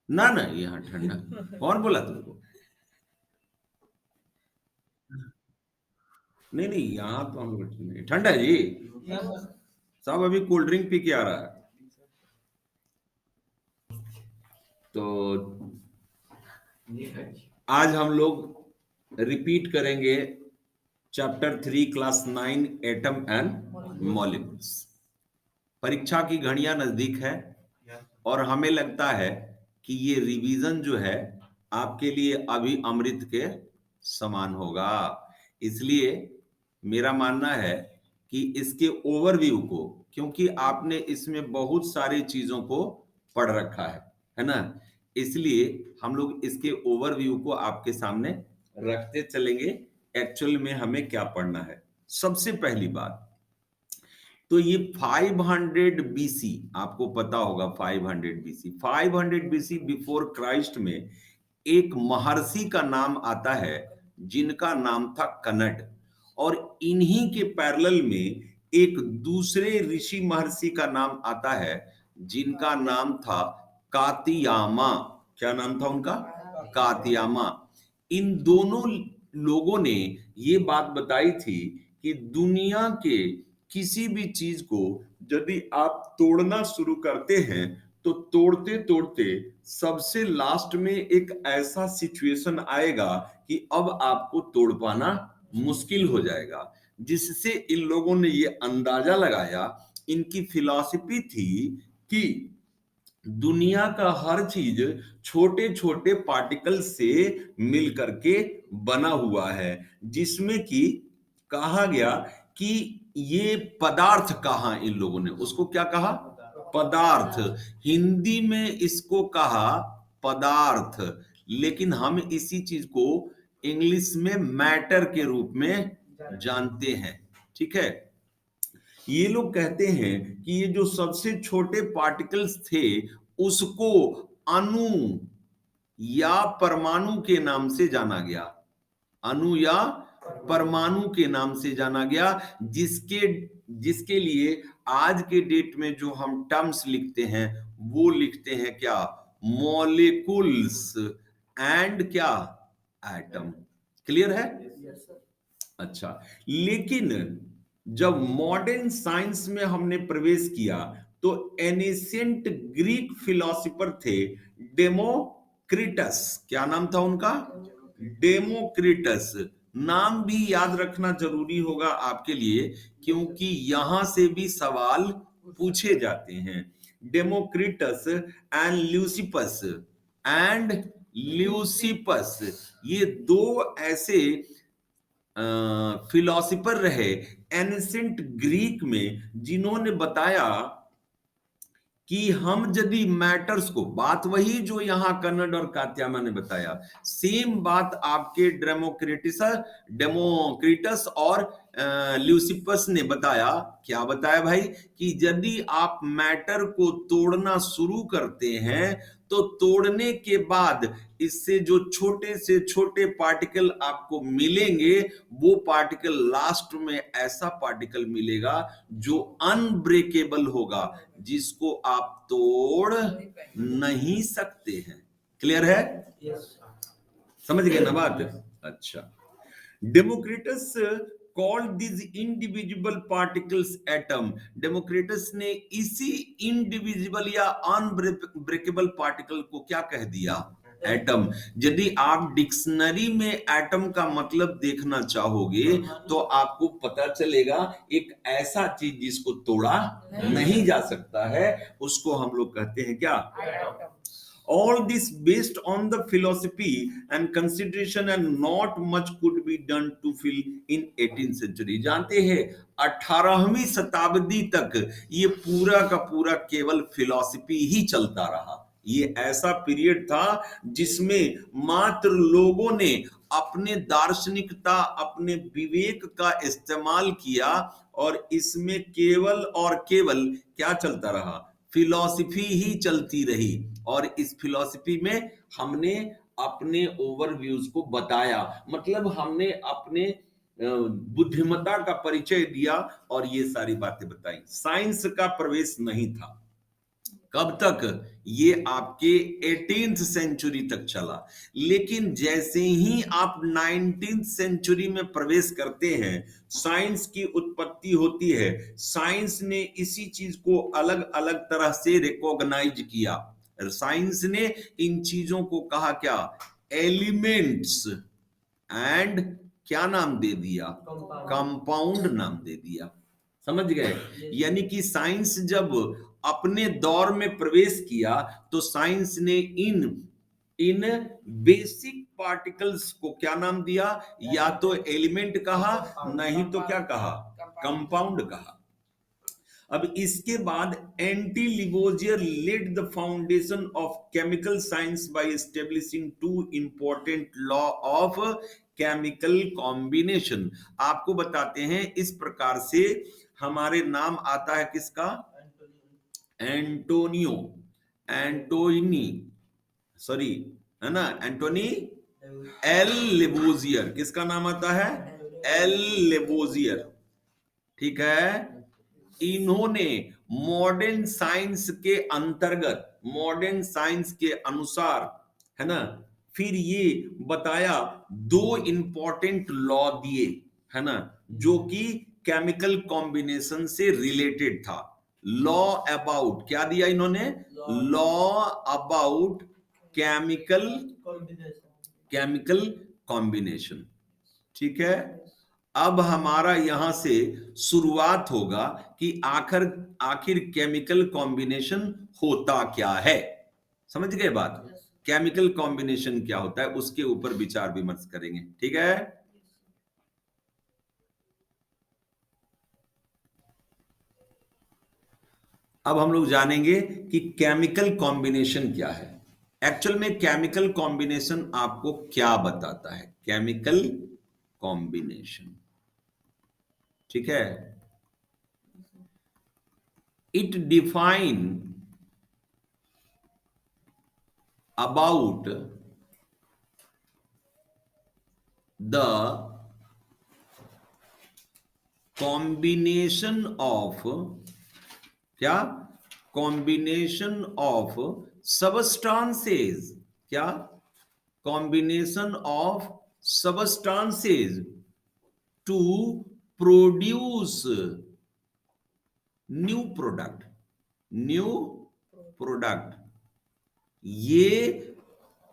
ना ना, यहाँ ठंडा कौन बोला तुमको? नहीं नहीं, यहाँ तो हम लोग ठंडा ठंडा है जी। सब अभी कोल्ड ड्रिंक पी के आ रहा है। तो आज हम लोग रिपीट करेंगे chapter 3 class 9 atom and molecules. परीक्षा की घड़ियां नजदीक है और हमें लगता है कि ये रिवीजन जो है आपके लिए अभी अमृत के समान होगा। इसलिए मेरा मानना है कि इसके ओवरव्यू को, क्योंकि आपने इसमें बहुत सारी चीजों को पढ़ रखा है ना, इसलिए हम लोग इसके ओवरव्यू को आपके सामने रखते चलेंगे। एक्चुअल में हमें क्या पढ़ना है। सबसे पहली बात तो ये 500 बीसी, आपको पता होगा 500 बीसी, 500 बीसी बिफोर क्राइस्ट में एक महर्षि का नाम आता है जिनका नाम था कनड। और इन्हीं के पैरेलल में एक दूसरे ऋषि महर्षि का नाम आता है जिनका नाम था कातियामा। क्या नाम था उनका? कातियामा। इन दोनों लोगों ने ये बात बताई थी कि दुनिया के किसी भी चीज को यदि आप तोड़ना शुरू करते हैं तो तोड़ते तोड़ते सबसे लास्ट में एक ऐसा सिचुएशन आएगा कि अब आपको तोड़ पाना मुश्किल हो जाएगा। जिससे इन लोगों ने ये अंदाजा लगाया, इनकी फिलॉसफी थी कि दुनिया का हर चीज छोटे छोटे पार्टिकल से मिल करके बना हुआ है, जिसमें कि कहा गया कि ये पदार्थ कहा, इन लोगों ने उसको क्या कहा? पदार्थ। हिंदी में इसको कहा पदार्थ, लेकिन हम इसी चीज को इंग्लिश में मैटर के रूप में जानते हैं। ठीक है। ये लोग कहते हैं कि ये जो सबसे छोटे पार्टिकल्स थे उसको अणु या परमाणु के नाम से जाना गया। अणु या परमाणु के नाम से जाना गया, जिसके जिसके लिए आज के डेट में जो हम टर्म्स लिखते हैं वो लिखते हैं क्या? मॉलिक्यूल्स एंड क्या? एटम। क्लियर है? अच्छा, लेकिन जब मॉडर्न साइंस में हमने प्रवेश किया तो एनिशियंट ग्रीक फिलोसोफर थे डेमोक्रिटस। क्या नाम था उनका? डेमोक्रिटस। नाम भी याद रखना जरूरी होगा आपके लिए, क्योंकि यहां से भी सवाल पूछे जाते हैं। Democritus and Leucippus, and Leucippus, ये दो ऐसे फिलोसोफर रहे एंशिएंट ग्रीक में, जिन्होंने बताया कि हम यदि मैटर्स को, बात वही जो यहां कन्नड और कात्यामा ने बताया, सेम बात आपके डेमोक्रिटस और ल्यूसिपस ने बताया। क्या बताया भाई? कि यदि आप मैटर को तोड़ना शुरू करते हैं तो तोड़ने के बाद इससे जो छोटे से छोटे पार्टिकल आपको मिलेंगे, वो पार्टिकल लास्ट में ऐसा पार्टिकल मिलेगा जो अनब्रेकेबल होगा, जिसको आप तोड़ नहीं सकते हैं। क्लियर है? समझ गए ना बात? अच्छा। Democritus called this individual particles atom. Democritus ने इसी इंडिविजुअल या अनब्रेकेबल पार्टिकल को क्या कह दिया? एटम। यदि आप डिक्शनरी में एटम का मतलब देखना चाहोगे तो आपको पता चलेगा एक ऐसा चीज जिसको तोड़ा नहीं जा सकता है, उसको हम लोग कहते हैं क्या? All this based on the philosophy and consideration, and not much could be done to fill in 18th century। जानते हैं 18वीं शताब्दी तक ये पूरा का पूरा केवल फिलॉसफी ही चलता रहा। ये ऐसा पीरियड था जिसमें मात्र लोगों ने अपने दार्शनिकता, अपने विवेक का इस्तेमाल किया, और इसमें केवल और केवल क्या चलता रहा? फिलॉसफी ही चलती रही। और इस फिलॉसफी में हमने अपने ओवरव्यूज को बताया, मतलब हमने अपने बुद्धिमत्ता का परिचय दिया और ये सारी बातें बताई। साइंस का प्रवेश नहीं था। कब तक? ये आपके 18th सेंचुरी तक चला। लेकिन जैसे ही आप 19th सेंचुरी में प्रवेश करते हैं, साइंस की उत्पत्ति होती है। साइंस ने इसी चीज को अलग अलग तरह से रिकॉग्नाइज किया। साइंस ने इन चीजों को कहा क्या? एलिमेंट्स एंड क्या नाम दे दिया? कंपाउंड नाम दे दिया। समझ गए? यानी कि साइंस जब अपने दौर में प्रवेश किया तो साइंस ने इन इन बेसिक पार्टिकल्स को क्या नाम दिया? या तो एलिमेंट कहा, नहीं तो क्या कहा? कंपाउंड कहा। अब इसके बाद Antoine Lavoisier led the foundation of chemical science by establishing two important law of chemical combination. आपको बताते हैं इस प्रकार से हमारे नाम आता है किसका? एंटोनियो, एंटोनी, सॉरी, है ना, एंटोनी एल लेवोजियर। किसका नाम आता है? L Lavoisier. ठीक है। इन्होंने मॉडर्न साइंस के अंतर्गत, मॉडर्न साइंस के अनुसार, है ना, फिर ये बताया, दो इंपॉर्टेंट लॉ दिए, है ना, जो कि केमिकल कॉम्बिनेशन से रिलेटेड था। लॉ अबाउट क्या दिया इन्होंने? Law about chemical combination. ठीक है। अब हमारा यहां से शुरुआत होगा कि आखिर केमिकल कॉम्बिनेशन होता क्या है। समझ गए बात? केमिकल कॉम्बिनेशन क्या होता है उसके ऊपर विचार विमर्श करेंगे। ठीक है। अब हम लोग जानेंगे कि केमिकल कॉम्बिनेशन क्या है। एक्चुअल में केमिकल कॉम्बिनेशन आपको क्या बताता है? केमिकल कॉम्बिनेशन, ठीक है, it define about the combination of क्या? Combination of substances. क्या? Combination of substances to produce new product. New product. ये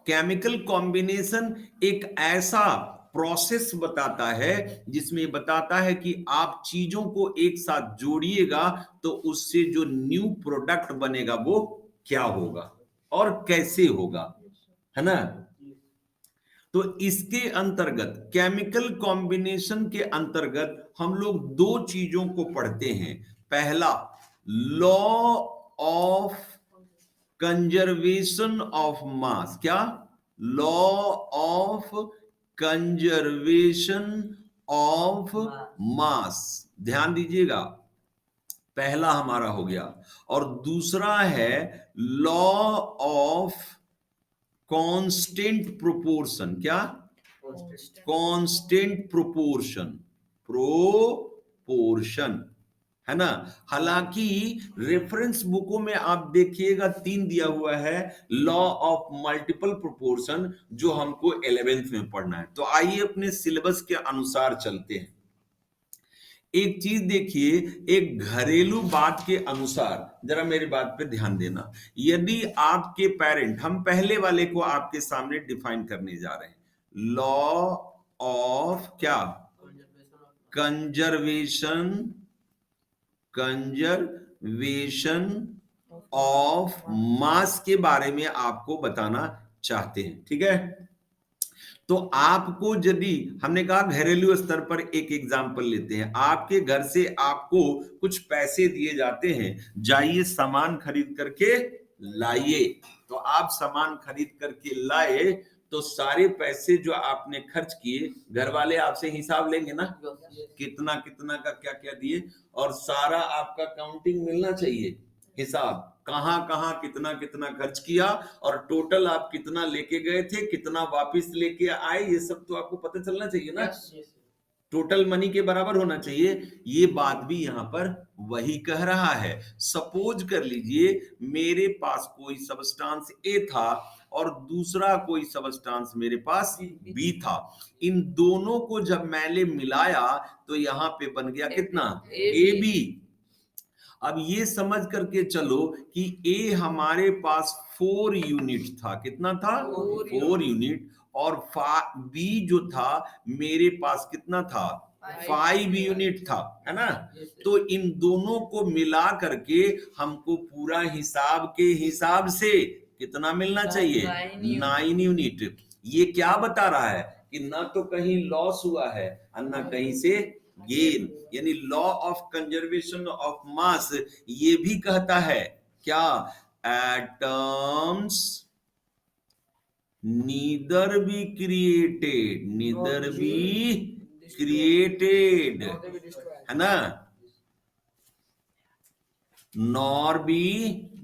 केमिकल कॉम्बिनेशन एक ऐसा प्रोसेस बताता है जिसमें बताता है कि आप चीजों को एक साथ जोड़िएगा तो उससे जो न्यू प्रोडक्ट बनेगा वो क्या होगा और कैसे होगा, है ना। तो इसके अंतर्गत, केमिकल कॉम्बिनेशन के अंतर्गत हम लोग दो चीजों को पढ़ते हैं। पहला, law of conservation of mass. क्या? Law of conservation of mass. ध्यान दीजिएगा, पहला हमारा हो गया। और दूसरा है लॉ ऑफ कांस्टेंट प्रोपोर्शन। क्या? Constant proportion. प्रोपोर्शन, है ना। हालांकि रेफरेंस बुकों में आप देखिएगा 3 दिया हुआ है, लॉ ऑफ मल्टीपल प्रोपोर्शन, जो हमको 11th में पढ़ना है। तो आइए अपने सिलेबस के अनुसार चलते हैं। एक चीज देखिए, एक घरेलू बात के अनुसार, जरा मेरी बात पे ध्यान देना। यदि आपके पेरेंट, हम पहले वाले को आपके सामने डिफाइन करने जा रहे हैं, लॉ ऑफ क्या? कंजर्वेशन ऑफ मास के बारे में आपको बताना चाहते हैं। ठीक है। तो आपको, यदि हमने कहा घरेलू स्तर पर एक एग्जांपल लेते हैं, आपके घर से आपको कुछ पैसे दिए जाते हैं, जाइए सामान खरीद करके लाइए। तो आप सामान खरीद करके लाए तो सारे पैसे जो आपने खर्च किए, घर वाले आपसे हिसाब लेंगे ना, कितना कितना का क्या क्या दिए, और सारा आपका काउंटिंग मिलना चाहिए, हिसाब कहां कहां कितना कितना खर्च किया और टोटल आप कितना लेके गए थे, कितना वापस लेके आए, ये सब तो आपको पता चलना चाहिए ना। टोटल मनी के बराबर होना चाहिए। ये बात भी यहां पर वही कह रहा है। सपोज कर लीजिए मेरे पास कोई सबस्टांस ए था और दूसरा कोई सबस्टांस मेरे पास बी था। इन दोनों को जब मैंने मिलाया तो यहां पे बन गया कितना, ए बी। अब ये समझ करके चलो कि ए हमारे पास 4 यूनिट था। कितना था, 4 यूनिट। और बी जो था मेरे पास कितना था, 5 यूनिट था, है ना। तो इन दोनों को मिला करके हमको पूरा हिसाब के हिसाब से कितना मिलना चाहिए, 9 यूनिट। ये क्या बता रहा है कि ना तो कहीं लॉस हुआ है और ना कहीं से गेन। यानी लॉ ऑफ कंजर्वेशन ऑफ मास ये भी कहता है क्या, एटम्स neither be created, है ना, nor be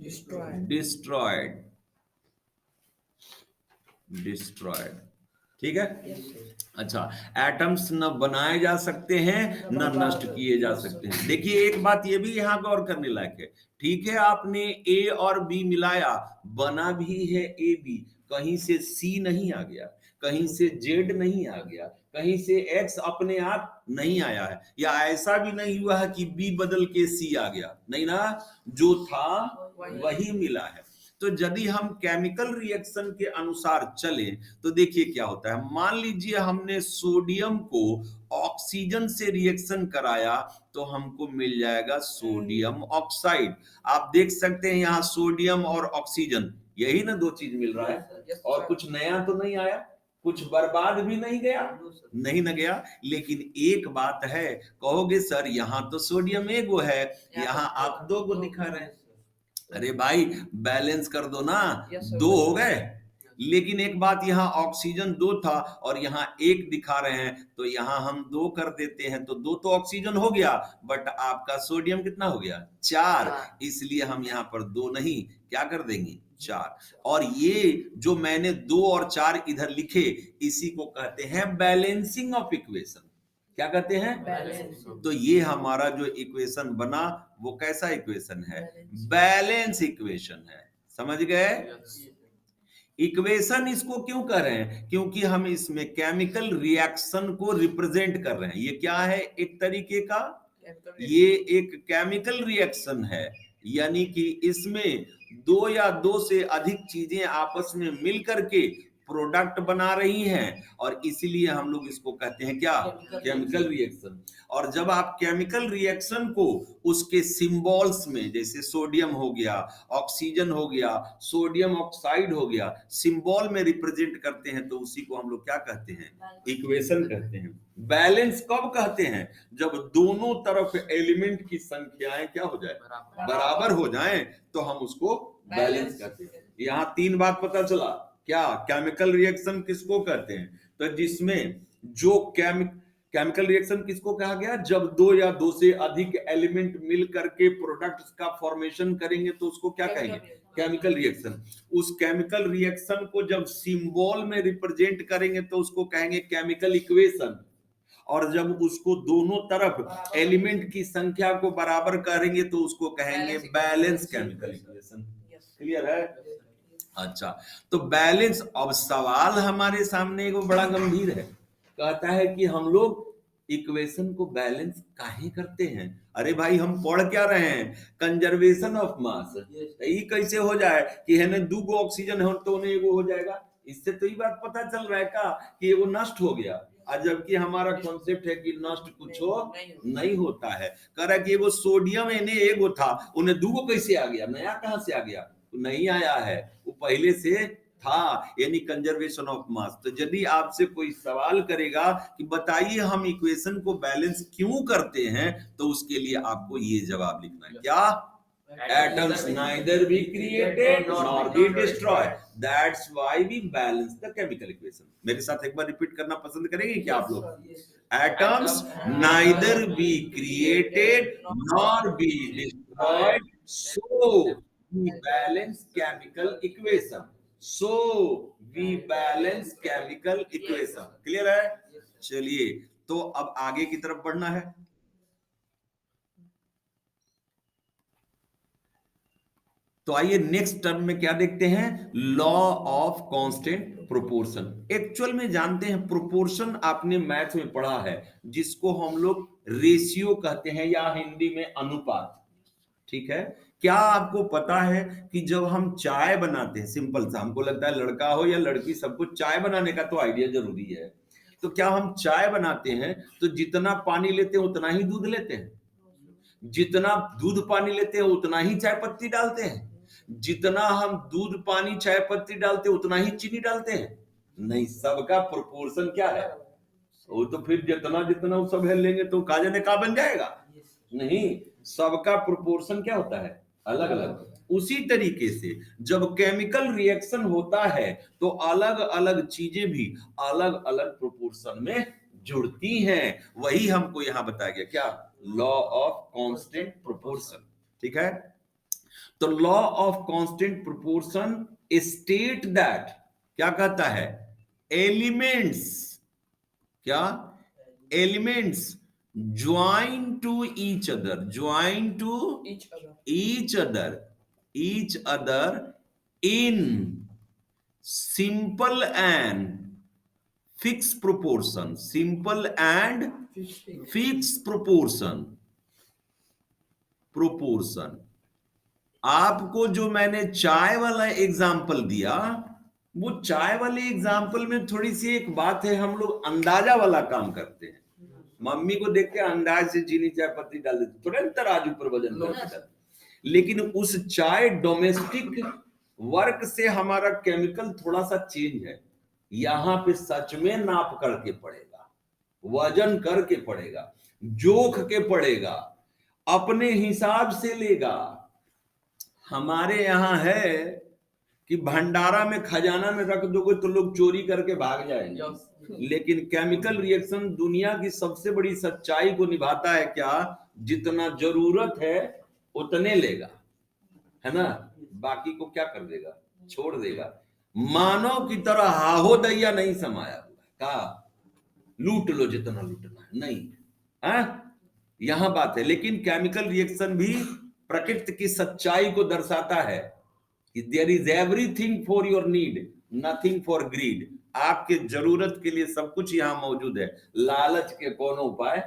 destroyed। ठीक है। अच्छा, एटम्स न बनाए जा सकते हैं न नष्ट किए जा सकते हैं। देखिए एक बात ये भी यहाँ गौर करने लायक है। ठीक है, आपने ए और बी मिलाया, बना भी है ए बी, कहीं से सी नहीं आ गया, कहीं से जेड नहीं आ गया, कहीं से एक्स अपने आप नहीं आया है, या ऐसा भी नहीं हुआ है कि बी बदल के सी आ गया, नहीं ना, जो था वही मिला है। तो यदि हम केमिकल रिएक्शन के अनुसार चले तो देखिए क्या होता है। मान लीजिए हमने सोडियम को ऑक्सीजन से रिएक्शन कराया तो हमको मिल जाएगा सोडियम ऑक्साइड। आप देख सकते हैं यहाँ सोडियम और ऑक्सीजन, यही ना दो चीज मिल रहा है, और कुछ नया तो नहीं आया, कुछ बर्बाद भी नहीं गया, नहीं ना गया। लेकिन एक बात है, कहोगे सर यहाँ तो सोडियम एक गो है, यहाँ आप दो गो दिखा रहे हैं। अरे भाई बैलेंस कर दो ना, दो हो गए। लेकिन एक बात, यहाँ ऑक्सीजन 2 था और यहाँ 1 दिखा रहे हैं, तो यहाँ हम 2 कर देते हैं तो 2 तो ऑक्सीजन हो गया, बट आपका सोडियम कितना हो गया, 4। इसलिए हम यहाँ पर 2 नहीं, क्या कर देंगे, 4। और ये जो मैंने 2 और 4 इधर लिखे, इसी को कहते हैं बैलेंसिंग ऑफ इक्वेशन। क्या कहते हैं, तो ये हमारा जो इक्वेशन बना वो कैसा इक्वेशन है, बैलेंस इक्वेशन है। समझ गए। इक्वेशन इसको क्यों कर रहे हैं, क्योंकि हम इसमें केमिकल रिएक्शन को रिप्रेजेंट कर रहे हैं। ये क्या है, एक तरीके का ये एक केमिकल रिएक्शन है, यानी कि इसमें 2 या 2 से अधिक चीजें आपस में मिल करके प्रोडक्ट बना रही हैं, और इसीलिए हम लोग इसको कहते हैं क्या, केमिकल रिएक्शन। और जब आप केमिकल रिएक्शन को उसके सिंबल्स में, जैसे सोडियम हो गया, ऑक्सीजन हो गया, सोडियम ऑक्साइड हो गया, सिंबल में रिप्रेजेंट करते हैं, तो उसी को हम लोग क्या कहते हैं, इक्वेशन कहते हैं। बैलेंस कब कहते हैं, जब दोनों तरफ एलिमेंट की संख्याएं क्या हो जाए, बराबर हो जाएं, तो हम उसको बैलेंस कहते हैं। यहाँ 3 बात पता चला, क्या केमिकल रिएक्शन किसको कहते हैं, तो जिसमें जो केमिकल रिएक्शन किसको कहा गया, जब 2 या 2 से अधिक एलिमेंट मिल करके प्रोडक्ट्स का फॉर्मेशन करेंगे तो उसको क्या कहेंगे, केमिकल रिएक्शन। उस केमिकल रिएक्शन को जब सिंबल में रिप्रेजेंट करेंगे तो उसको कहेंगे केमिकल इक्वेशन। और जब उसको दोनों तरफ एलिमेंट की संख्या को बराबर करेंगे तो उसको कहेंगे बैलेंस केमिकल इक्वेशन। क्लियर है। अच्छा, तो बैलेंस, अब सवाल हमारे सामने एक बड़ा गंभीर है, कहता है कि हम लोग इक्वेशन को बैलेंस काहे करते हैं। अरे भाई हम पढ़ क्या रहे हैं, कंजर्वेशन ऑफ मास। ये कैसे हो जाए कि है ना 2 गो ऑक्सीजन है तो उन्हें एगो हो जाएगा, इससे तो ये बात पता चल रहा है का कि वो नष्ट हो गया, और जबकि हमारा कॉन्सेप्ट है कि नष्ट कुछ हो नहीं होता है। कह रहा है कि वो सोडियम इन्हें एगो था, उन्हें 2 गो कैसे आ गया, नया कहां से आ गया, नहीं आया है, वो पहले से था, यानी कंजर्वेशन ऑफ मास। तो यदि आपसे कोई सवाल करेगा कि बताइए हम इक्वेशन को बैलेंस क्यों करते हैं, तो उसके लिए आपको ये जवाब लिखना है, क्या, atoms neither be created nor be destroyed, that's why we balance the chemical equation। मेरे साथ एक बार रिपीट करना पसंद करेंगे क्या आप लोग, atoms neither be created nor be destroyed, so we balance chemical equation, so we balance chemical equation। Clear है। चलिए, तो अब आगे की तरफ बढ़ना है। तो आइए नेक्स्ट टर्म में क्या देखते हैं, law of constant proportion. Actual में जानते हैं प्रोपोर्शन आपने मैथ में पढ़ा है, जिसको हम लोग रेशियो कहते हैं या हिंदी में अनुपात। ठीक है, क्या आपको पता है कि जब हम चाय बनाते हैं, सिंपल सा, हमको लगता है लड़का हो या लड़की सबको चाय बनाने का तो आइडिया जरूरी है, तो क्या हम चाय बनाते हैं तो जितना पानी लेते हैं उतना ही दूध लेते हैं? जितना दूध पानी लेते हैं उतना ही चाय पत्ती डालते हैं? जितना हम दूध पानी चाय पत्ती डालते हैं उतना ही चीनी डालते हैं? नहीं, सबका प्रोपोर्शन क्या है? वो तो फिर जितना जितना वो सब है लेंगे तो का जाने का बन जाएगा? नहीं, सबका प्रोपोर्शन क्या होता है, अलग अलग। उसी तरीके से जब केमिकल रिएक्शन होता है तो अलग अलग चीजें भी अलग अलग प्रोपोर्शन में जुड़ती हैं। वही हमको यहां बताया गया, क्या, लॉ ऑफ कांस्टेंट प्रोपोर्शन। ठीक है, तो law of constant proportion state that, क्या कहता है, एलिमेंट्स, क्या, elements join to each other, join to each other in simple and fixed proportion, simple and fixed proportion, proportion। आपको जो मैंने चाय वाला एग्जाम्पल दिया, वो चाय वाले एग्जाम्पल में थोड़ी सी एक बात है, हम लोग अंदाजा वाला काम करते हैं। मम्मी को देख के अंदाज से चीनी चाय पत्ती डाल देते, तुरंत तराजू पर वजन करके डालते। लेकिन उस चाय डोमेस्टिक वर्क से हमारा केमिकल थोड़ा सा चेंज है। यहां पे सच में नाप करके पड़ेगा, वजन करके पड़ेगा, जोख के पड़ेगा, अपने हिसाब से लेगा। हमारे यहां है कि भंडारा में खजाना में रख दोगे तो लोग चोरी करके भाग जाएंगे, लेकिन केमिकल रिएक्शन दुनिया की सबसे बड़ी सच्चाई को निभाता है, क्या, जितना जरूरत है उतने लेगा, है ना, बाकी को क्या कर देगा, छोड़ देगा। मानव की तरह हाहो दैया नहीं समाया हुआ है, कहा लूट लो जितना लूटना है, नहीं है, यहां बात है। लेकिन केमिकल रिएक्शन भी प्रकृति की सच्चाई को दर्शाता है कि there is everything for your need, nothing for greed. आपके जरूरत के लिए सब कुछ यहां मौजूद है, लालच के कोनो उपाय।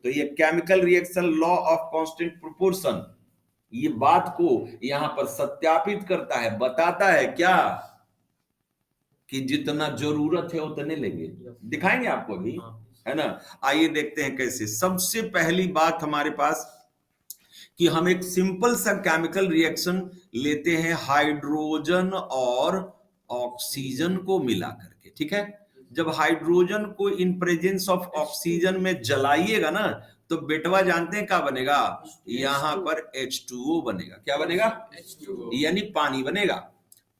तो ये chemical reaction law of constant proportion ये बात को यहां पर सत्यापित करता है, बताता है क्या, कि जितना जरूरत है उतने लेंगे। दिखाएंगे आपको अभी, है ना। आइए देखते हैं कैसे। सबसे पहली बात हमारे पास कि हम एक सिंपल सा केमिकल रिएक्शन लेते हैं हाइड्रोजन और ऑक्सीजन को मिला करके। ठीक है, जब हाइड्रोजन को इन प्रेजेंस ऑफ ऑक्सीजन में जलाइएगा ना, तो बेटवा जानते हैं क्या बनेगा, यहां पर H2O बनेगा। क्या बनेगा, यानी पानी बनेगा,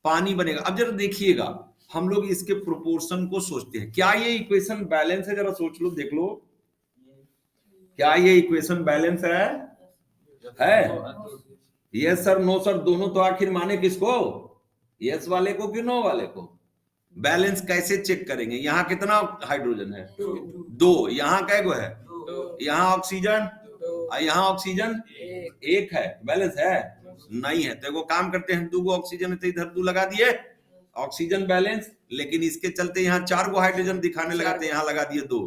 पानी बनेगा। अब जरा देखिएगा, हम लोग इसके प्रोपोर्शन को सोचते हैं, क्या ये इक्वेशन बैलेंस है, जरा सोच लो, देख लो, क्या ये इक्वेशन बैलेंस है? यस सर, नो सर, दोनों तो आखिर माने किसको, यस वाले को कि नो वाले को? बैलेंस कैसे चेक करेंगे? यहाँ कितना हाइड्रोजन है, दो। यहाँ कै गो है, यहाँ ऑक्सीजन, यहाँ ऑक्सीजन एक है, बैलेंस है नहीं है। तो एगो काम करते हैं, दो गो ऑक्सीजन है तो इधर दो लगा दिए, ऑक्सीजन बैलेंस। लेकिन इसके चलते यहाँ चार गो हाइड्रोजन दिखाने लगाते, यहाँ लगा दिए दो,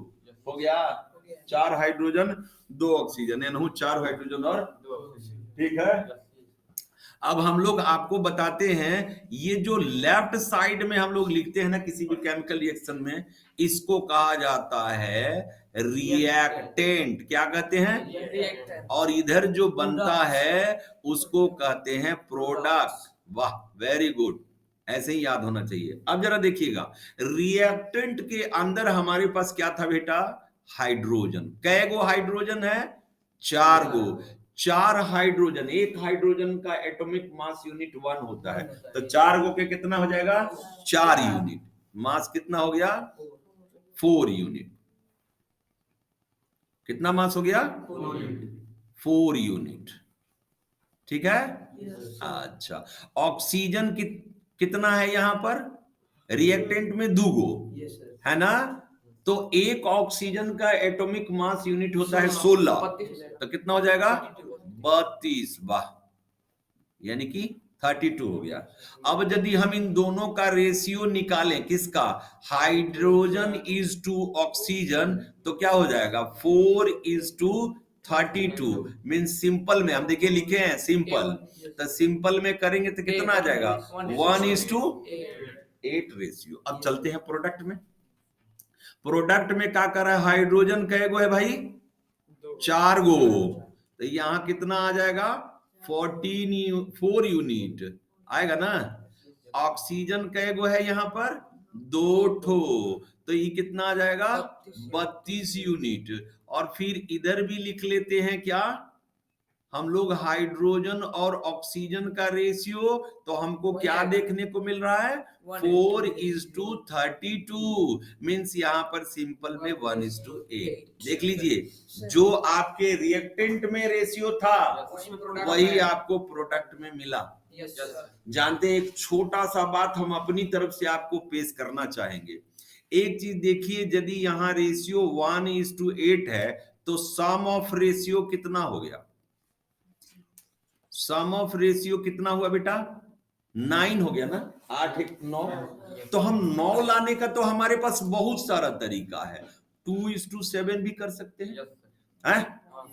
हो गया चार हाइड्रोजन दो ऑक्सीजन, यानी चार हाइड्रोजन और ठीक है। अब हम लोग आपको बताते हैं, ये जो लेफ्ट साइड में हम लोग लिखते हैं ना किसी भी केमिकल रिएक्शन में, इसको कहा जाता है रिएक्टेंट। क्या कहते हैं? और इधर जो बनता है उसको कहते हैं प्रोडक्ट। वाह, वेरी गुड, ऐसे ही याद होना चाहिए। अब जरा देखिएगा, रिएक्टेंट के अंदर हमारे पास क्या था बेटा, हाइड्रोजन। कै गो हाइड्रोजन है, चार गो। चार हाइड्रोजन, एक हाइड्रोजन का एटॉमिक मास यूनिट 1 होता है, तो चार गो के कितना हो जाएगा, 4 यूनिट। मास कितना हो गया, 4 यूनिट। कितना मास हो गया, 4 यूनिट। ठीक है, अच्छा। ऑक्सीजन कितना है यहां पर, रिएक्टेंट में 2 गो है ना, तो एक ऑक्सीजन का एटॉमिक मास यूनिट होता है 16, तो कितना हो जाएगा 32। वाह, यानी कि 32 हो गया। अब यदि हम इन दोनों का रेशियो निकालें, किसका, हाइड्रोजन इज टू ऑक्सीजन, तो क्या हो जाएगा 4:32। मीन्स सिंपल में हम देखिए लिखे हैं सिंपल, तो सिंपल में करेंगे तो कितना आ जाएगा 1:8 रेशियो। अब चलते हैं प्रोडक्ट में। प्रोडक्ट में क्या कर रहा है, हाइड्रोजन कै गो है भाई 4 गो, तो यहां कितना आ जाएगा 4 यूनिट आएगा ना। ऑक्सीजन कै गो है यहाँ पर 2 ठो, तो ये कितना आ जाएगा 32 यूनिट। और फिर इधर भी लिख लेते हैं क्या हम लोग, हाइड्रोजन और ऑक्सीजन का रेशियो, तो हमको क्या देखने को मिल रहा है 4:32। मीन्स यहाँ पर सिंपल में 1:8। देख लीजिए, जो आपके रिएक्टेंट में रेशियो था वही आपको प्रोडक्ट में मिला। जानते हैं, एक छोटा सा बात हम अपनी तरफ से आपको पेश करना चाहेंगे। एक चीज देखिए, यदि यहाँ रेशियो 1:8 है तो सम ऑफ रेशियो कितना हो गया, सम ऑफ रेशियो कितना हुआ बेटा 9 हो गया ना, 8 1 9। तो हम 9 लाने का तो हमारे पास बहुत सारा तरीका है। 2:7 भी कर सकते हैं,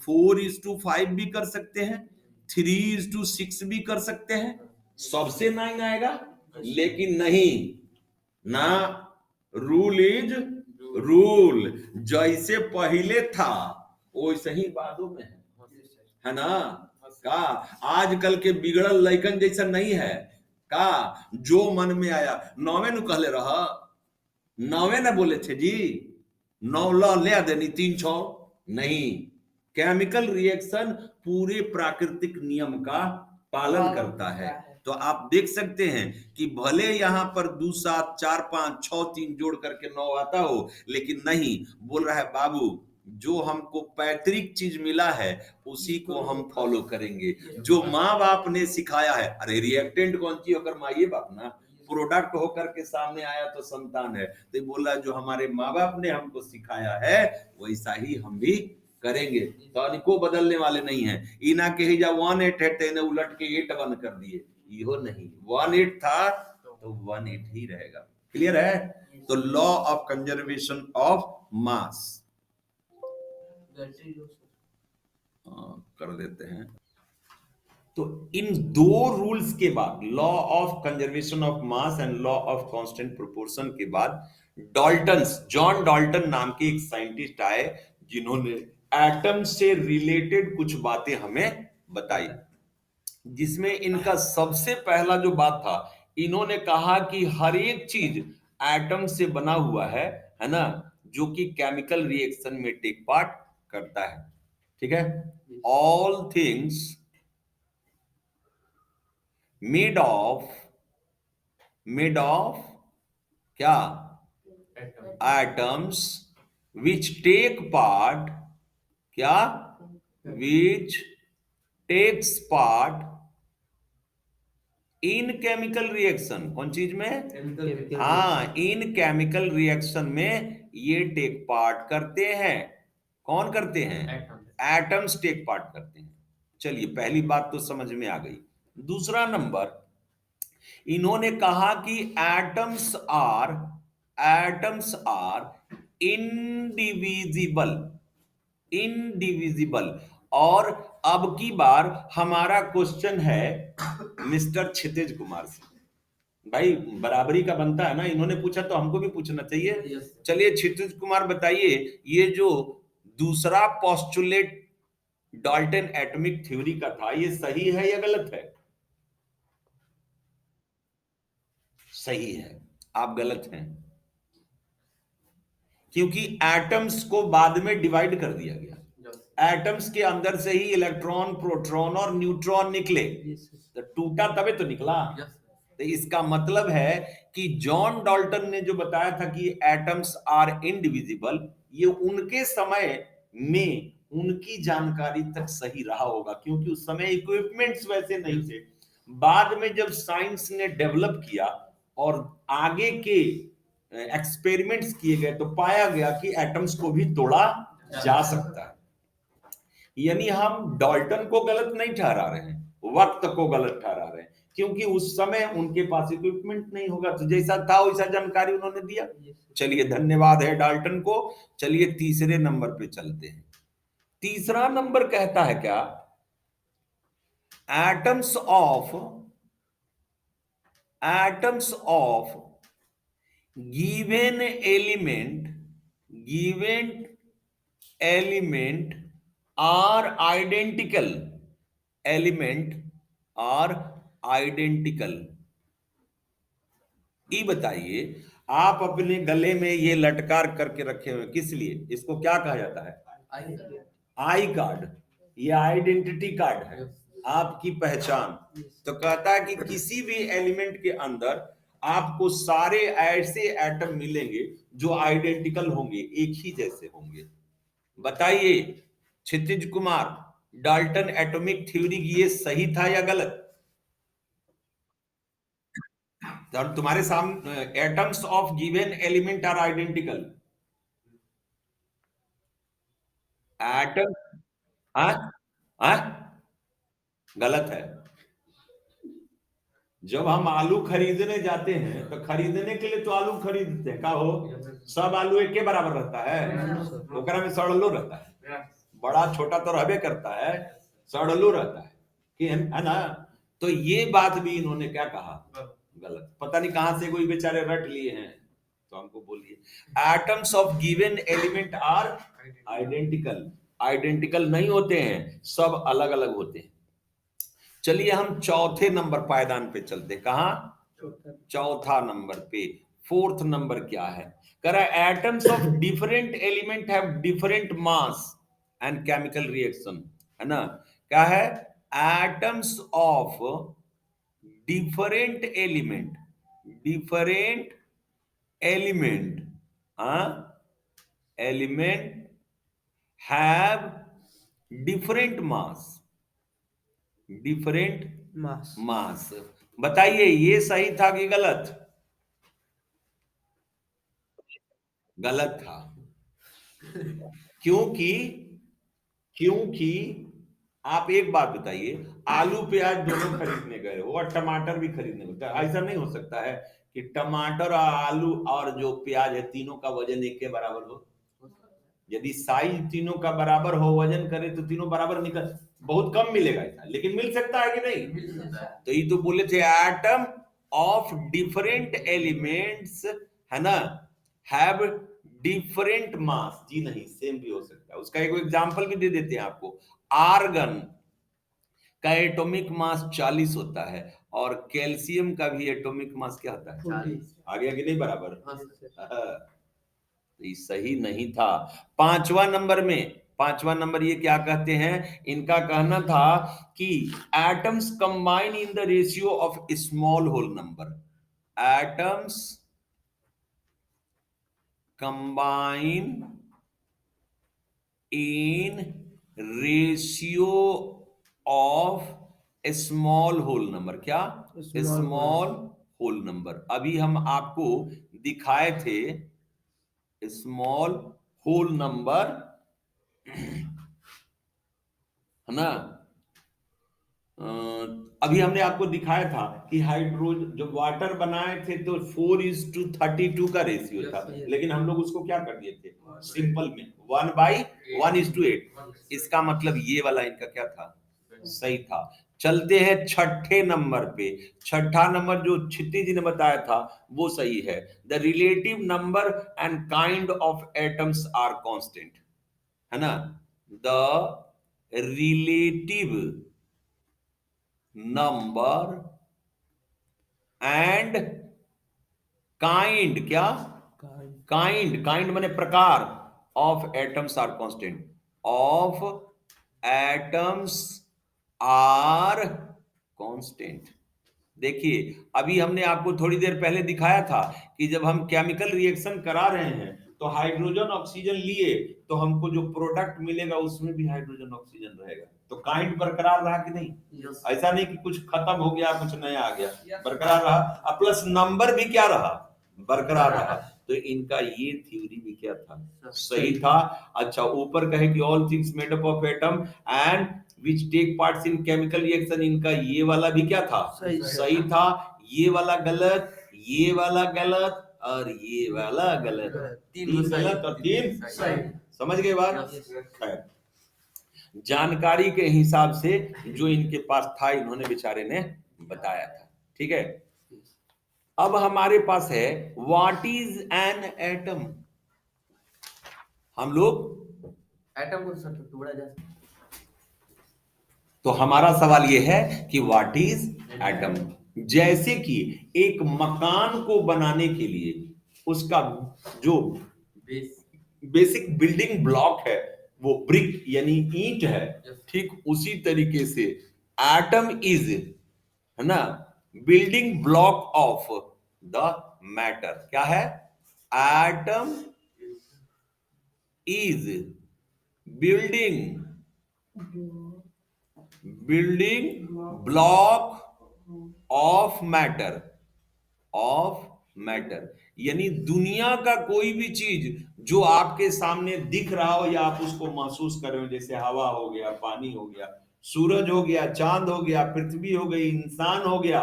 4:5 भी कर सकते हैं, 3:6 भी कर सकते हैं, सबसे 9 आएगा। लेकिन नहीं ना, रूल इज रूल, जैसे पहले था वैसे ही बादों में है ना। का आजकल के बिगड़ल लइकन जैसा नहीं है का, जो मन में आया 9वें नु कहले रहा, 9वें ना बोले थे जी, 9 ले देनी 3 6 नहीं। केमिकल रिएक्शन पूरे प्राकृतिक नियम का पालन करता है। तो आप देख सकते हैं कि भले यहां पर 2 7 4 5 6 3 जोड़ करके 9 आता हो, लेकिन नहीं, बोल रहा है बाबू जो हमको पैतृक चीज मिला है उसी को हम फॉलो करेंगे, जो माँ बाप ने सिखाया है। अरे रिएक्टेंट कौन ची होकर माइए बाप ना, प्रोडक्ट होकर के सामने आया तो संतान है। तो बोल रहा है जो हमारे माँ बाप ने हमको सिखाया है वैसा ही हम भी करेंगे, तो अनिको बदलने वाले नहीं है। इना के ही जा 1:8 है तेने उलट के 8 बन कर दिए, इहो नहीं, 1:8 था तो 1:8 ही रहेगा। क्लियर है। तो लॉ ऑफ कंजर्वेशन ऑफ मास कर देते हैं। तो इन दो रूल्स के बाद, law of conservation of mass and law of constant proportion के बाद, जॉन डाल्टन नाम के एक साइंटिस्ट आए जिन्होंने एटम से रिलेटेड कुछ बातें हमें बताई, जिसमें इनका सबसे पहला जो बात था, इन्होंने कहा कि हर एक चीज एटम से बना हुआ है ना, जो कि केमिकल रिएक्शन में टेक पार्ट करता है। ठीक है, ऑल थिंग्स मेड ऑफ क्या, एटम्स विच टेक पार्ट, क्या, which takes part in chemical reaction. कौन चीज में, हाँ, इन केमिकल रिएक्शन में ये टेक पार्ट करते हैं। कौन करते हैं, एटम्स टेक पार्ट करते हैं। चलिए, पहली बात तो समझ में आ गई। दूसरा नंबर, इन्होंने कहा कि एटम्स आर इनडिविजिबल। और अब की बार हमारा क्वेश्चन है मिस्टर क्षितिज कुमार से। भाई बराबरी का बनता है ना, इन्होंने पूछा तो हमको भी पूछना चाहिए। चलिए क्षितिज कुमार बताइए, ये जो दूसरा पोस्टुलेट डाल्टन एटॉमिक थ्योरी का था, ये सही है या गलत है? सही है, आप गलत हैं, क्योंकि एटम्स को बाद में डिवाइड कर दिया गया। एटम्स के अंदर से ही इलेक्ट्रॉन, प्रोटॉन और न्यूट्रॉन निकले, तो टूटा तबे तो निकला। तो इसका मतलब है कि जॉन डाल्टन ने जो बताया था कि एटम्स आर इनडिविजिबल, ये उनके समय में उनकी जानकारी तक सही रहा होगा, क्योंकि उस समय इक्विपमेंट्स वैसे नहीं थे। बाद में जब साइंस ने डेवलप किया और आगे के एक्सपेरिमेंट्स किए गए तो पाया गया कि एटम्स को भी तोड़ा जा सकता है। यानी हम डाल्टन को गलत नहीं ठहरा रहे हैं, वक्त को गलत ठहरा रहे हैं, क्योंकि उस समय उनके पास इक्विपमेंट नहीं होगा, तो जैसा था वैसा जानकारी उन्होंने दिया। चलिए धन्यवाद है डाल्टन को। चलिए तीसरे नंबर पे चलते हैं। तीसरा नंबर कहता है क्या, atoms of given element are identical. ये बताइए, आप अपने गले में ये लटकार करके रखे हुए किस लिए? इसको क्या कहा जाता है? I card. ये आइडेंटिटी कार्ड है, आपकी पहचान। तो कहता है कि किसी भी एलिमेंट के अंदर आपको सारे ऐसे एटम मिलेंगे जो आइडेंटिकल होंगे, एक ही जैसे होंगे। बताइए Kshitij Kumar, Dalton atomic theory ये सही था या गलत? तुम्हारे सामने atoms of given element are identical. Atom, हाँ हाँ, गलत है। जब हम आलू खरीदने जाते हैं तो खरीदने के लिए तो आलू खरीदते हैं, का हो सब आलू एक के बराबर रहता है? ओकरा में सड़लो रहता है, बड़ा छोटा तो रहबे करता है, सड़लो रहता है कि है ना। तो ये बात भी इन्होंने क्या कहा, गलत। पता नहीं कहां से कोई बेचारे रट लिए हैं, तो हमको बोलिए। Atoms of given element are identical नहीं होते हैं, सब अलग अलग होते हैं। चलिए हम चौथे नंबर पायदान पे चलते। कहा? चौथा नंबर पे। फोर्थ नंबर क्या है? कह रहा है atoms of different element have different mass and chemical reaction, है ना। क्या है? एटम्स ऑफ डिफरेंट एलिमेंट हाँ, एलिमेंट हैव डिफरेंट मास। बताइए ये सही था कि गलत? गलत था। क्योंकि क्योंकि आप एक बात बताइए, आलू प्याज दोनों खरीदने गए हो और टमाटर भी खरीदने गए, तो ऐसा नहीं हो सकता है कि टमाटर और आलू और जो प्याज है तीनों का वजन एक के बराबर हो? यदि साइज तीनों का बराबर हो, वजन करे तो तीनों बराबर निकल, बहुत कम मिलेगा ऐसा, लेकिन मिल सकता है कि नहीं? तो ये तो बोले थे एटम ऑफ डिफरेंट एलिमेंट्स, है ना, हैव डिफरेंट मास। जी नहीं, सेम भी हो सकता है। उसका एक एग्जांपल भी दे देते हैं आपको। आर्गन का एटॉमिक मास 40 होता है और कैल्शियम का भी एटॉमिक मास क्या होता है? 40। आ गया कि नहीं बराबर? तो ये सही नहीं था। पांचवा नंबर ये क्या कहते हैं? इनका कहना था कि atoms combine in the ratio of small whole number. Atoms combine in ratio of small whole number. क्या? Small whole number. अभी हम आपको दिखाए थे स्मॉल होल नंबर, है ना। अभी हमने आपको दिखाया था कि हाइड्रोजन जो वाटर बनाए थे तो 4:32 का रेशियो था, लेकिन हम लोग उसको क्या कर दिए थे सिंपल में 1/1:8। इसका मतलब ये वाला इनका क्या था? सही था। चलते हैं छठे नंबर पे। छठा नंबर जो क्षितिज ने बताया था वो सही है। The relative number and kind of atoms are constant, है ना। The relative number and kind, क्या? काइंड माने प्रकार, of atoms are constant, of atoms are constant. देखिए अभी हमने आपको थोड़ी देर पहले दिखाया था कि जब हम केमिकल रिएक्शन करा रहे हैं तो हाइड्रोजन ऑक्सीजन लिए तो हमको जो प्रोडक्ट मिलेगा उसमें भी हाइड्रोजन ऑक्सीजन रहेगा, तो काइंड बरकरार रहा कि नहीं? ऐसा नहीं कि कुछ खत्म हो गया कुछ नया आ गया, बरकरार रहा। प्लस नंबर भी क्या रहा? बरकरार रहा। तो इनका ये थ्योरी भी क्या था, सही था। अच्छा, ऊपर कहे कि all things made up of atom and which take parts in chemical reaction, इनका ये वाला भी क्या था, सही था। ये वाला गलत, ये वाला गलत और ये वाला गलत, तीन गलत और तीन सही। समझ गए बात? खैर, जानकारी के हिसाब से जो इनके पास था इन्होंने बेचारे ने बताया था। ठीक है, अब हमारे पास है व्हाट इज एन एटम। हम लोग एटम को तोड़ा जा सकता, तो हमारा सवाल यह है कि व्हाट इज एटम। जैसे कि एक मकान को बनाने के लिए उसका जो बेसिक बिल्डिंग ब्लॉक है वो ब्रिक यानी ईंट है, ठीक उसी तरीके से एटम इज, है ना, building block of the matter. क्या है? Atom is building block of matter, यानी दुनिया का कोई भी चीज जो आपके सामने दिख रहा हो या आप उसको महसूस कर रहे हो, जैसे हवा हो गया, पानी हो गया, सूरज हो गया, चांद हो गया, पृथ्वी हो गई, इंसान हो गया,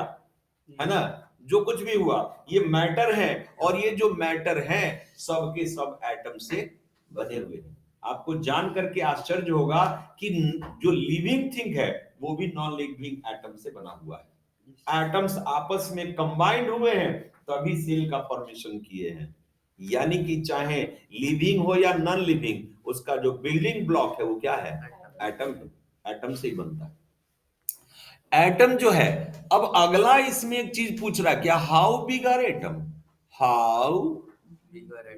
है ना, जो कुछ भी हुआ ये मैटर है। और ये जो मैटर है सब के सब एटम से बने हुए हैं। आपको जान करके आश्चर्य होगा कि जो लिविंग थिंग है वो भी नॉन लिविंग एटम से बना हुआ है। एटम्स आपस में कंबाइंड हुए हैं तभी सेल का फॉर्मेशन किए हैं। यानी कि चाहे लिविंग हो या नॉन लिविंग, उसका जो बिल्डिंग ब्लॉक है वो क्या है? एटम है। एटम से ही बनता है एटम जो है। अब अगला इसमें एक चीज पूछ रहा है, क्या how big are atom, how big are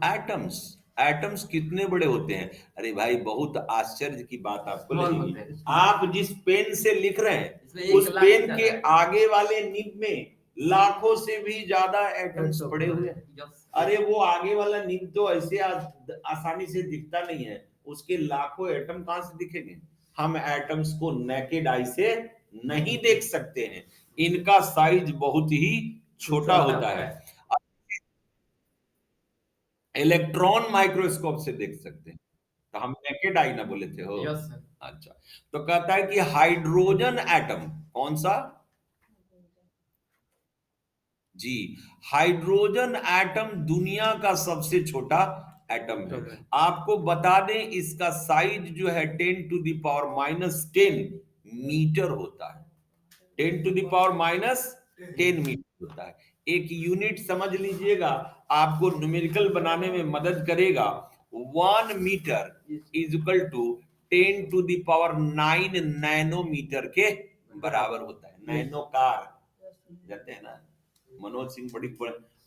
atoms, atoms कितने बड़े होते हैं। अरे भाई, बहुत आश्चर्य की बात आपको लगेगी। आप जिस पेन से लिख रहे हैं उस पेन के आगे वाले निब में लाखों से भी ज्यादा एटम्स पड़े हुए हैं। अरे वो आगे वाला निब तो ऐसे आसानी से दिखता नहीं है, उसके लाखों एटम कहां से दिखेंगे। हम एटम्स को नेकेड आई से नहीं देख सकते हैं, इनका साइज बहुत ही छोटा होता है। इलेक्ट्रॉन माइक्रोस्कोप से देख सकते हैं। तो हम नेकेड आई ना बोले थे हो। Yes sir. अच्छा, तो कहता है कि हाइड्रोजन एटम, कौन सा जी, हाइड्रोजन एटम दुनिया का सबसे छोटा एटम है। आपको बता दें इसका साइज जो है 10⁻⁻10 मीटर होता है। 10⁻⁻10 मीटर होता है। एक यूनिट समझ लीजिएगा, आपको न्यूमेरिकल बनाने में मदद करेगा। 1 metre is equal to 10⁻9 nanometre के बराबर होता है। नैनो कार जानते हैं ना, मनोज सिंह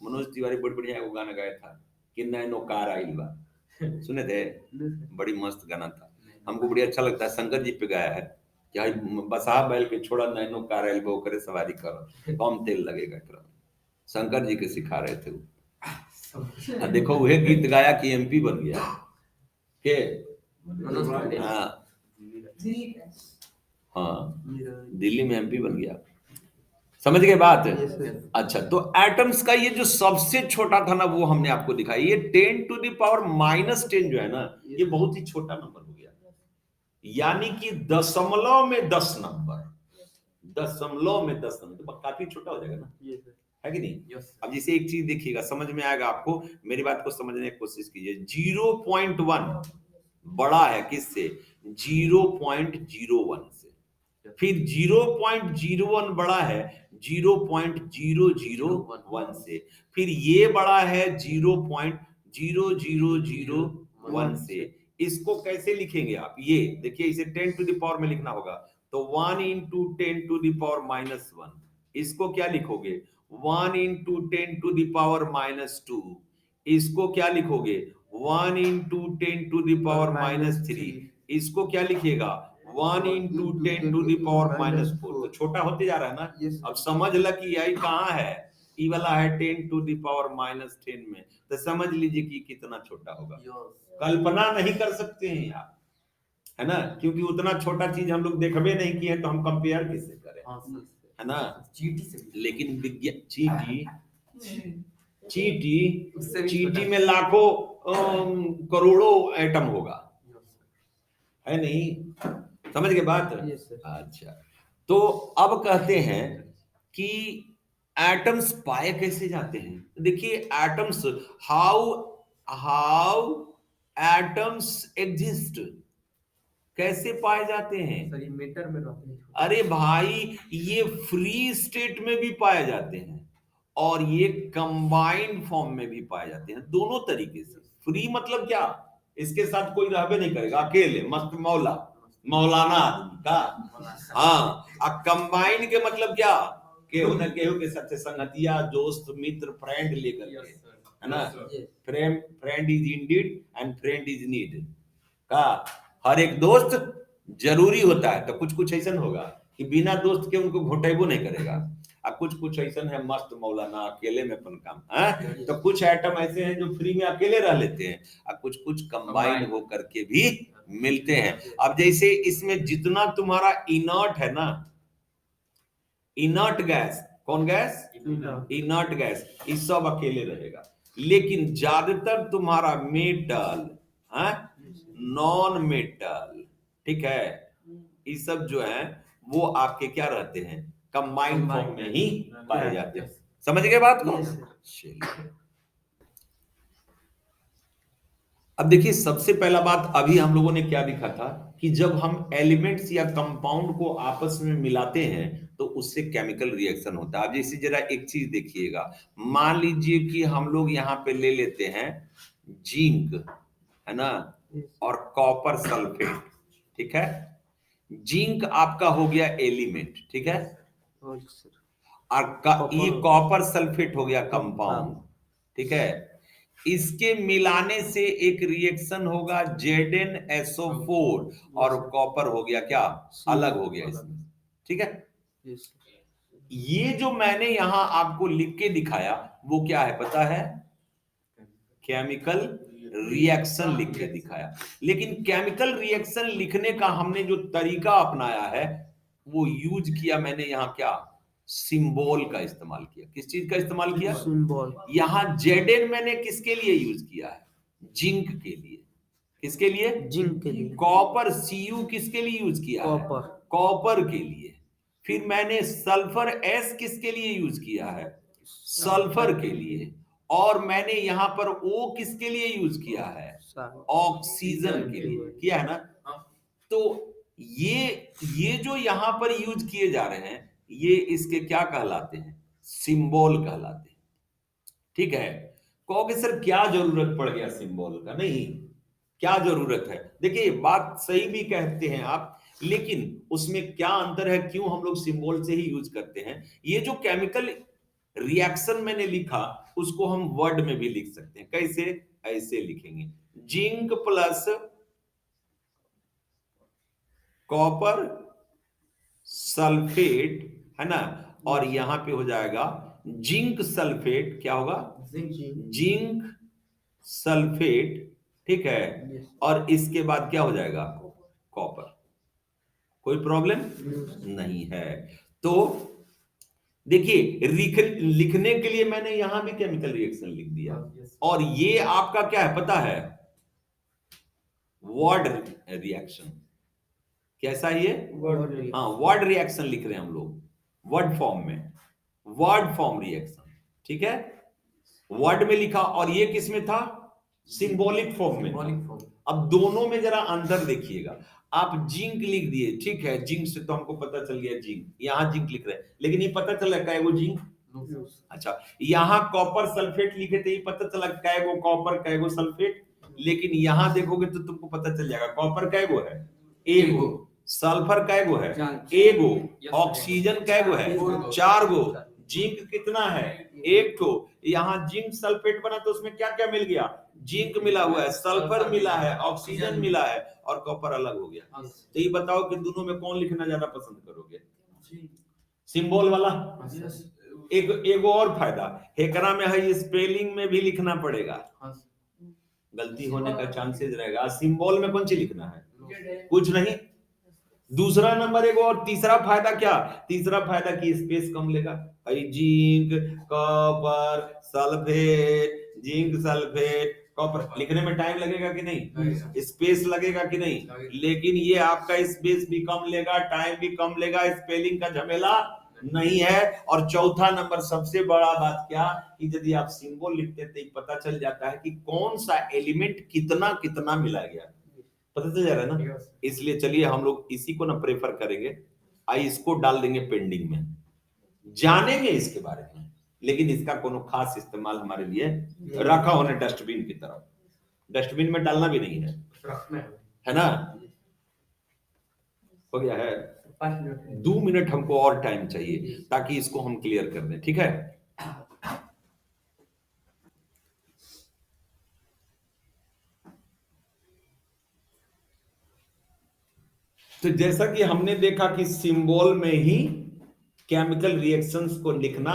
मनोज तिवारी बड़ी बढ़िया वो गाना गाया था कि नैनो कार आई बा, सुने थे? बड़ी मस्त गाना था, हमको बड़ी अच्छा लगता है। शंकर जी पे गाया है क्या, बसा बैल के छोड़ा नैनो कार आइल बा, ओकरे सवारी करो कम तेल लगेगा एकरा। शंकर जी के सिखा रहे थे वो। देखो वह गीत गाया कि एमपी बन गया के। हाँ हाँ, दिल्ली में एमपी बन गया। समझ गए बात? अच्छा, तो एटम्स का ये जो सबसे छोटा था ना वो हमने आपको दिखाया। ये 10⁻⁻10 जो है ना, ये बहुत ही छोटा नंबर हो गया, यानी कि दशमलव में 10 नंबर, दशमलव में 10 नंबर, तो काफी छोटा हो जाएगा ना, है कि नहीं? अब जैसे एक चीज देखिएगा, समझ में आएगा आपको, मेरी बात को समझने की कोशिश कीजिए। 0.1 बड़ा है किससे? 0.01 से। फिर 0.01 बड़ा है 0.001 से। फिर ये बड़ा है 0.0001 से। इसको कैसे लिखेंगे आप? ये देखिए, इसे 10 टू द पावर में लिखना होगा, तो 1 इंटू 10 टू द पावर -1। इसको क्या लिखोगे? 1 इंटू 10 टू द पावर -2। इसको क्या लिखोगे? 1 इंटू 10 टू द पावर -3। इसको क्या लिखिएगा? 1 इंटू 10 टू द पावर -4। तो छोटा होते जा रहा है ना। अब समझ ल कि यही कहाँ है, ई वाला है 10 टू द पावर -10 में, तो समझ लीजिए कि कितना छोटा होगा। कल्पना नहीं कर सकते हैं आप, है ना, क्योंकि उतना छोटा चीज हम लोग देखबे नहीं किए, तो हम कंपेयर किससे करें। है ना। चीटी से भी। लेकिन विज्ञान चीटी उससे भी चीटी छोटा। में लाखों करोड़ों एटम होगा, है नहीं, समझ गए बात। Yes, sir. अच्छा, तो अब कहते हैं कि एटम्स पाए कैसे जाते हैं। देखिए atoms, how how atoms exist, कैसे पाए जाते हैं। सर ये मीटर में रहते हैं। अरे भाई, ये फ्री स्टेट में भी पाए जाते हैं और ये कंबाइंड फॉर्म में भी पाए जाते हैं, दोनों तरीके से। फ्री मतलब क्या, इसके साथ कोई रहबे नहीं करेगा, अकेले मस्त मौला मौलाना आदमी का। हाँ, अब कंबाइन के मतलब क्या, केहू न केहू के साथ संगतिया, दोस्त, मित्र, फ्रेंड लेकर के, है ना। Friend friend is Indeed and friend is need का, हर एक दोस्त जरूरी होता है। तो कुछ कुछ ऐसा होगा कि बिना दोस्त के उनको घोटेबो नहीं करेगा, और कुछ कुछ ऐसा है मस्त मौलाना अकेले में अपन काम है। तो कुछ आइटम ऐसे हैं जो फ्री में अकेले रह लेते हैं, और कुछ कुछ कंबाइन हो करके भी मिलते हैं। अब जैसे इसमें जितना तुम्हारा इनर्ट है ना, इनर्ट गैस, कौन गैस, इनर्ट गैस, ये सब अकेले रहेगा। लेकिन ज्यादातर तुम्हारा मेटल, नॉन मेटल, ठीक है, ये सब जो है वो आपके क्या रहते हैं, कंबाइंड फॉर्म में ही पाए जाते हैं। समझ गए बात को। चलिए, अब देखिए सबसे पहला बात अभी हम लोगों ने क्या लिखा था कि जब हम एलिमेंट्स या कंपाउंड को आपस में मिलाते हैं तो उससे केमिकल रिएक्शन होता है। अब जैसे जरा एक चीज देखिएगा, मान लीजिए कि हम लोग यहाँ पे ले लेते हैं जिंक, है ना, और कॉपर सल्फेट, ठीक है। जिंक आपका हो गया एलिमेंट, ठीक है, और ये कॉपर सल्फेट हो गया कंपाउंड, ठीक है। इसके मिलाने से एक रिएक्शन होगा ZnSO4 और कॉपर हो गया क्या, अलग हो गया इसमें, ठीक है। ये जो मैंने यहां आपको लिख के दिखाया वो क्या है पता है, केमिकल रिएक्शन लिख के दिखाया। लेकिन केमिकल रिएक्शन लिखने का हमने जो तरीका अपनाया है वो यूज किया मैंने यहां क्या, सिंबल का इस्तेमाल किया। किस चीज का इस्तेमाल किया, सिंबल। यहां Zn मैंने किसके लिए यूज किया है, जिंक के लिए। किसके लिए, जिंक के लिए। कॉपर Cu किसके लिए यूज किया है, कॉपर। कॉपर के लिए। फिर मैंने सल्फर S किसके लिए यूज किया है, सल्फर के लिए। और मैंने यहां पर O किसके लिए यूज किया है, ऑक्सीजन के लिए किया है ना। तो ये जो यहां पर यूज किए जा रहे हैं ये इसके क्या कहलाते हैं, सिंबल कहलाते हैं, ठीक है। कहोगे सर क्या जरूरत पड़ गया सिंबल का, नहीं क्या जरूरत है। देखिए बात सही भी कहते हैं आप, लेकिन उसमें क्या अंतर है, क्यों हम लोग सिंबल से ही यूज करते हैं। ये जो केमिकल रिएक्शन मैंने लिखा उसको हम वर्ड में भी लिख सकते हैं। कैसे, ऐसे लिखेंगे, जिंक प्लस कॉपर सल्फेट, है ना, और यहां पे हो जाएगा जिंक सल्फेट, क्या होगा, जिंक सल्फेट, ठीक है। और इसके बाद क्या हो जाएगा, कॉपर। कोई प्रॉब्लम नहीं है। तो देखिए लिखने के लिए मैंने यहां भी केमिकल रिएक्शन लिख दिया, और ये आपका क्या है पता है, वर्ड रिएक्शन। कैसा है ये, हाँ वर्ड रिएक्शन लिख रहे हैं हम लोग वर्ड फॉर्म में, वर्ड फॉर्म रिएक्शन, ठीक है। वर्ड में लिखा और ये किस में था, सिंबॉलिक फॉर्म में था। अब दोनों में जरा अंतर देखिएगा, आप जिंक लिख दिए, ठीक है, जिंक से तो हमको पता चल गया जिंक, यहां जिंक लिख रहे हैं, लेकिन ये पता चला क्या है वो जिंक, अच्छा। यहां कॉपर सल्फेट लिखे थे, ये पता चला क्या है वो कॉपर, क्या है वो सल्फेट। लेकिन यहां देखोगे तो तुमको पता चल जाएगा कॉपर क्या है वो है, एगो, सल्फर का एगो है, एगो, ऑक्सीजन का एगो है, 4 गो, जिंक कितना है, 1 गो। यहाँ जिंक सल्फेट बना तो उसमें क्या क्या मिल गया, जिंक मिला हुआ है, सल्फर मिला है, ऑक्सीजन मिला है, और कॉपर अलग हो गया। तो ये बताओ कि दोनों में कौन लिखना ज्यादा पसंद करोगे, सिंबल वाला। एक एगो और फायदा हेकरा में है, स्पेलिंग में भी लिखना पड़ेगा, गलती होने का चांसेस रहेगा। सिंबल में कौन सी लिखना है, कुछ नहीं, दूसरा नंबर एक और तीसरा फायदा क्या? तीसरा फायदा कि स्पेस कम लेगा। भाई zinc, copper, sulphate, zinc sulphate, copper लिखने में टाइम लगेगा कि नहीं? स्पेस लगेगा कि नहीं? लेकिन ये आपका स्पेस भी कम लेगा, टाइम भी कम लेगा, स्पेलिंग का झमेला नहीं है। और चौथा नंबर सबसे बड़ा बात क्या कि यदि आप सिंबल लिखते हैं तो पता चल जाता है कि कौन सा एलिमेंट कितना कितना मिला गया, पता चल जा रहा है ना। इसलिए चलिए हम लोग इसी को ना प्रेफर करेंगे। आई इसको डाल देंगे पेंडिंग में, जानेंगे इसके बारे में, लेकिन इसका कोनो खास इस्तेमाल हमारे लिए रखा होने डस्टबिन की तरफ, डस्टबिन में डालना भी नहीं है ना। हो गया है। 2 मिनट हमको और टाइम चाहिए ताकि इसको हम क्लियर कर दें, ठीक है। तो जैसा कि हमने देखा कि सिंबल में ही केमिकल रिएक्शंस को लिखना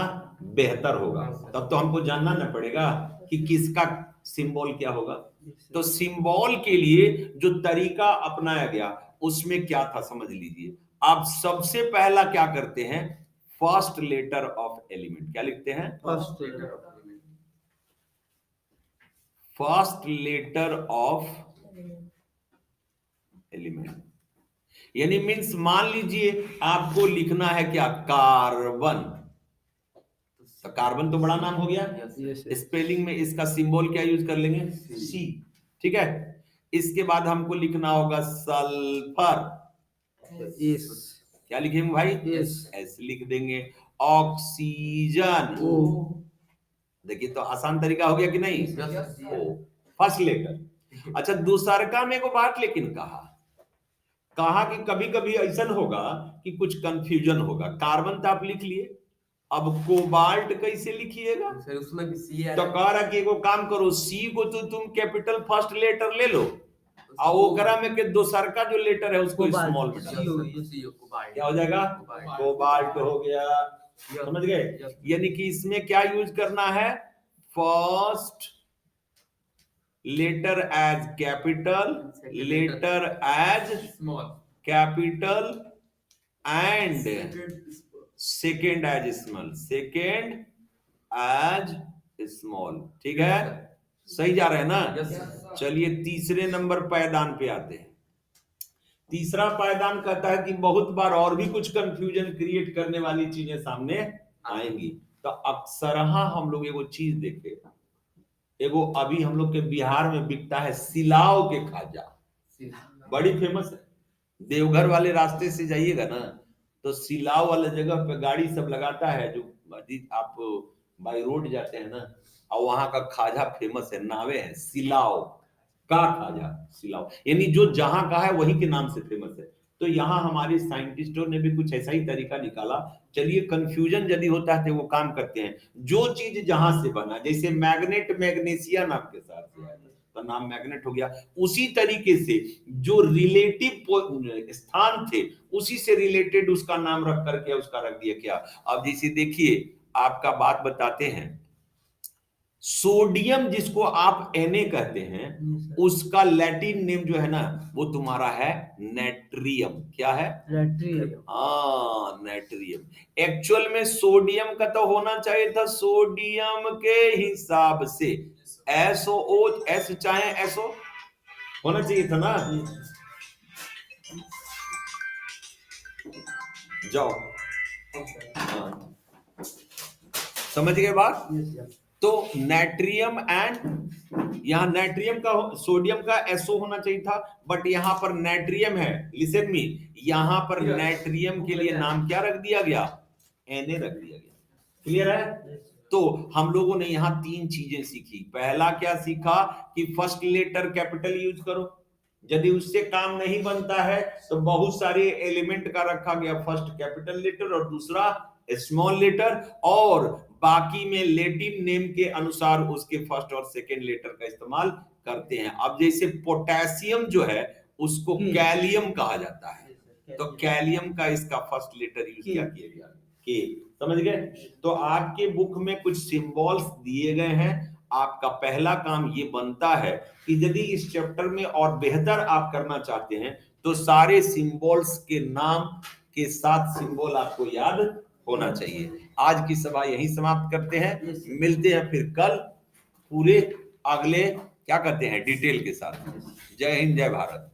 बेहतर होगा, तब तो हमको जानना ना पड़ेगा कि किसका सिंबल क्या होगा। तो सिंबल के लिए जो तरीका अपनाया गया उसमें क्या था समझ लीजिए। आप सबसे पहला क्या करते हैं, फर्स्ट लेटर ऑफ एलिमेंट क्या लिखते हैं? फर्स्ट लेटर ऑफ एलिमेंट, यानी मीन्स मान लीजिए आपको लिखना है क्या, कार्बन। तो कार्बन तो बड़ा नाम हो गया, स्पेलिंग में इसका सिंबल क्या यूज कर लेंगे? सी, ठीक है। इसके बाद हमको लिखना होगा सल्फर, क्या लिखेंगे भाई? एस लिख देंगे। ऑक्सीजन, देखिए तो आसान तरीका हो गया कि नहीं? ओ, फर्स्ट लेटर। अच्छा दूसरका में को बात लेकिन कहा कि कभी कभी ऐसा होगा कि कुछ कंफ्यूजन होगा। कार्बन तो आप लिख लिए, अब कोबाल्ट कैसे लिखिएगा? उसमें भी सी है। तो कह रहा कि एगो काम करो, सी को तो तुम कैपिटल फर्स्ट लेटर ले लो और ओकरा में के दोसर का जो लेटर है उसको स्मॉल में डाल दो, क्या हो जाएगा? कोबाल्ट हो गया, समझ गए। यानी कि इसमें क्या यूज करना है, first letter as capital, letter as small, capital and second as small, second as small, ठीक है। सही जा रहे हैं ना। चलिए तीसरे नंबर पायदान पे आते हैं। तीसरा पायदान कहता है कि बहुत बार और भी कुछ कंफ्यूजन क्रिएट करने वाली चीजें सामने आएंगी। तो अक्सर हम लोग एगो चीज देखे, एगो अभी हम लोग के बिहार में बिकता है सिलाव के खाजा, बड़ी फेमस है। देवघर वाले रास्ते से जाइएगा ना तो सिलाव वाले जगह पे गाड़ी सब लगाता है, जो आप बाई रोड जाते हैं ना, और वहां का खाजा फेमस है, नावे है सिलाव का खाजा, सिलाव यानी जो जहां का है वही के नाम से फेमस है। तो यहाँ हमारे साइंटिस्टों ने भी कुछ ऐसा ही तरीका निकाला। चलिए कंफ्यूजन यदि होता है तो वो काम करते हैं, जो चीज जहां से बना, जैसे मैग्नेट मैग्नीशिया नाम के साथ से आया तो नाम मैग्नेट हो गया, उसी तरीके से जो रिलेटिव स्थान थे उसी से रिलेटेड उसका नाम रख करके उसका रख दिया क्या। अब जैसे देखिए आपका बात बताते हैं, सोडियम जिसको आप Na कहते हैं उसका लैटिन नेम जो है ना वो तुम्हारा है नेट्रियम, क्या है? हाँ नेट्रियम। एक्चुअल में सोडियम का तो होना चाहिए था सोडियम के हिसाब से SO, एस चाहे SO होना चाहिए था ना। जाओ हाँ। समझ गए बात। तो नाइट्रियम एंड यहां नाइट्रियम का सोडियम का SO होना चाहिए था, बट यहां पर नाइट्रियम है, लिसन मी, यहां पर नाइट्रियम के लिए नाम क्या रख दिया गया? Na रख दिया गया। क्लियर है। तो हम लोगों ने यहां 3 चीजें सीखी। पहला क्या सीखा कि फर्स्ट लेटर कैपिटल यूज करो, यदि उससे काम नहीं बनता है तो बहुत सारे एलिमेंट का रखा गया फर्स्ट कैपिटल लेटर और दूसरा स्मॉल लेटर, और बाकी में लैटिन नेम के अनुसार उसके फर्स्ट और सेकेंड लेटर का इस्तेमाल करते हैं। अब जैसे पोटेशियम जो है उसको कैलियम कहा जाता है, तो कैलियम का इसका फर्स्ट लेटर यूज किया गया के, समझ गए। तो आपके बुक में कुछ सिंबल्स दिए गए हैं, आपका पहला काम ये बनता है कि यदि इस चैप्टर में और बेहतर आप करना चाहते हैं तो सारे सिंबल्स के नाम के साथ सिंबल आपको याद होना चाहिए। आज की सभा यहीं समाप्त करते हैं, मिलते हैं फिर कल पूरे अगले क्या कहते हैं डिटेल के साथ। जय हिंद, जय भारत।